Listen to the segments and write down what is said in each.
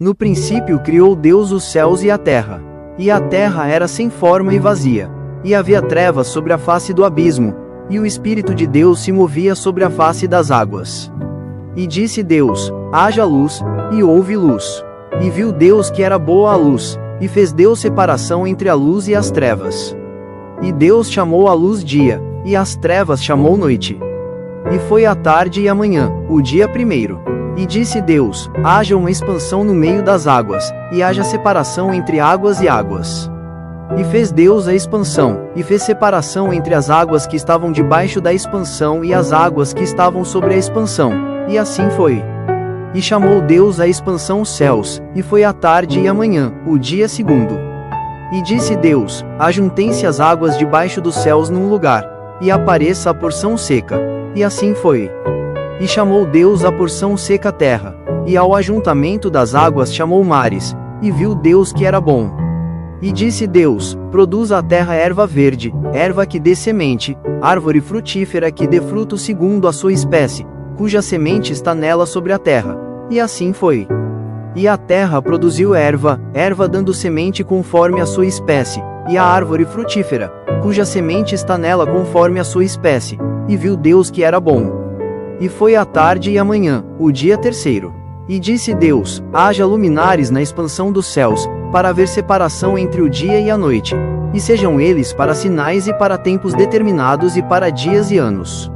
No princípio criou Deus os céus e a terra. E a terra era sem forma e vazia. E havia trevas sobre a face do abismo, e o Espírito de Deus se movia sobre a face das águas. E disse Deus: haja luz, e houve luz. E viu Deus que era boa a luz, e fez Deus separação entre a luz e as trevas. E Deus chamou a luz dia, e as trevas chamou noite. E foi a tarde e a manhã, o dia primeiro. E disse Deus: haja uma expansão no meio das águas, e haja separação entre águas e águas. E fez Deus a expansão, e fez separação entre as águas que estavam debaixo da expansão e as águas que estavam sobre a expansão, e assim foi. E chamou Deus a expansão céus, e foi a tarde e a manhã, o dia segundo. E disse Deus: ajuntem-se as águas debaixo dos céus num lugar, e apareça a porção seca. E assim foi. E chamou Deus a porção seca terra, e ao ajuntamento das águas chamou mares, e viu Deus que era bom. E disse Deus: produza a terra erva verde, erva que dê semente, árvore frutífera que dê fruto segundo a sua espécie, cuja semente está nela sobre a terra. E assim foi. E a terra produziu erva, erva dando semente conforme a sua espécie, e a árvore frutífera, cuja semente está nela conforme a sua espécie. E viu Deus que era bom. E foi a tarde e a manhã, o dia terceiro. E disse Deus: haja luminares na expansão dos céus, para haver separação entre o dia e a noite, e sejam eles para sinais e para tempos determinados e para dias e anos.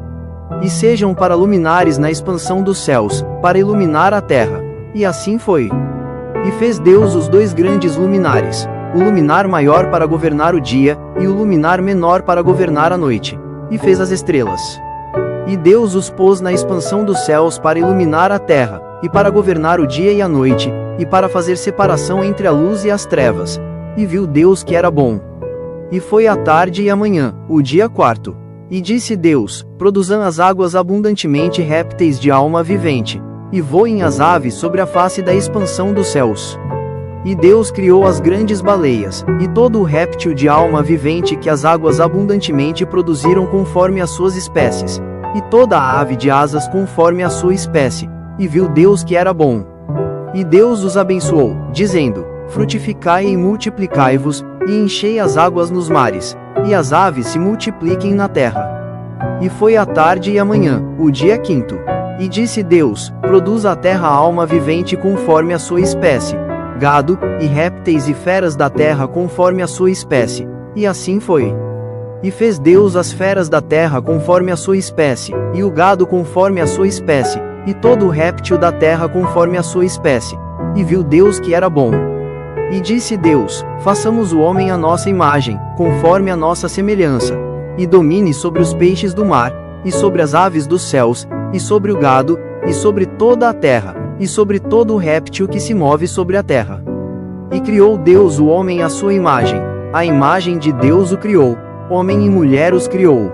E sejam para luminares na expansão dos céus, para iluminar a terra. E assim foi. E fez Deus os dois grandes luminares, o luminar maior para governar o dia, e o luminar menor para governar a noite. E fez as estrelas. E Deus os pôs na expansão dos céus para iluminar a terra, e para governar o dia e a noite, e para fazer separação entre a luz e as trevas. E viu Deus que era bom. E foi a tarde e a manhã, o dia quarto. E disse Deus: produzam as águas abundantemente répteis de alma vivente, e voem as aves sobre a face da expansão dos céus. E Deus criou as grandes baleias, e todo o réptil de alma vivente que as águas abundantemente produziram conforme as suas espécies, e toda a ave de asas conforme a sua espécie. E viu Deus que era bom. E Deus os abençoou, dizendo: frutificai e multiplicai-vos, e enchei as águas nos mares, e as aves se multipliquem na terra. E foi a tarde e a manhã, o dia quinto. E disse Deus: produza a terra alma vivente conforme a sua espécie, gado, e répteis e feras da terra conforme a sua espécie. E assim foi. E fez Deus as feras da terra conforme a sua espécie, e o gado conforme a sua espécie, e todo o réptil da terra conforme a sua espécie. E viu Deus que era bom. E disse Deus: façamos o homem à nossa imagem, conforme a nossa semelhança, e domine sobre os peixes do mar, e sobre as aves dos céus, e sobre o gado, e sobre toda a terra, e sobre todo o réptil que se move sobre a terra. E criou Deus o homem à sua imagem, a imagem de Deus o criou, homem e mulher os criou.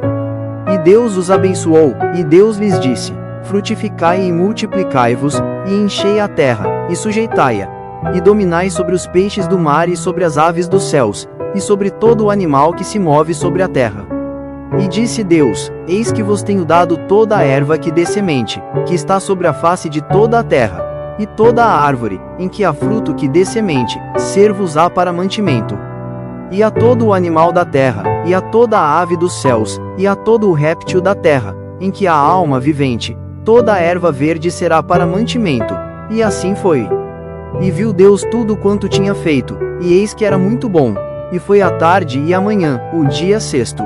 E Deus os abençoou, e Deus lhes disse: frutificai e multiplicai-vos, e enchei a terra, e sujeitai-a, e dominai sobre os peixes do mar e sobre as aves dos céus, e sobre todo o animal que se move sobre a terra. E disse Deus: eis que vos tenho dado toda a erva que dê semente, que está sobre a face de toda a terra, e toda a árvore, em que há fruto que dê semente, ser-vos-á para mantimento. E a todo o animal da terra, e a toda a ave dos céus, e a todo o réptil da terra, em que há alma vivente, toda a erva verde será para mantimento. E assim foi. E viu Deus tudo quanto tinha feito, e eis que era muito bom. E foi a tarde e a manhã, o dia sexto.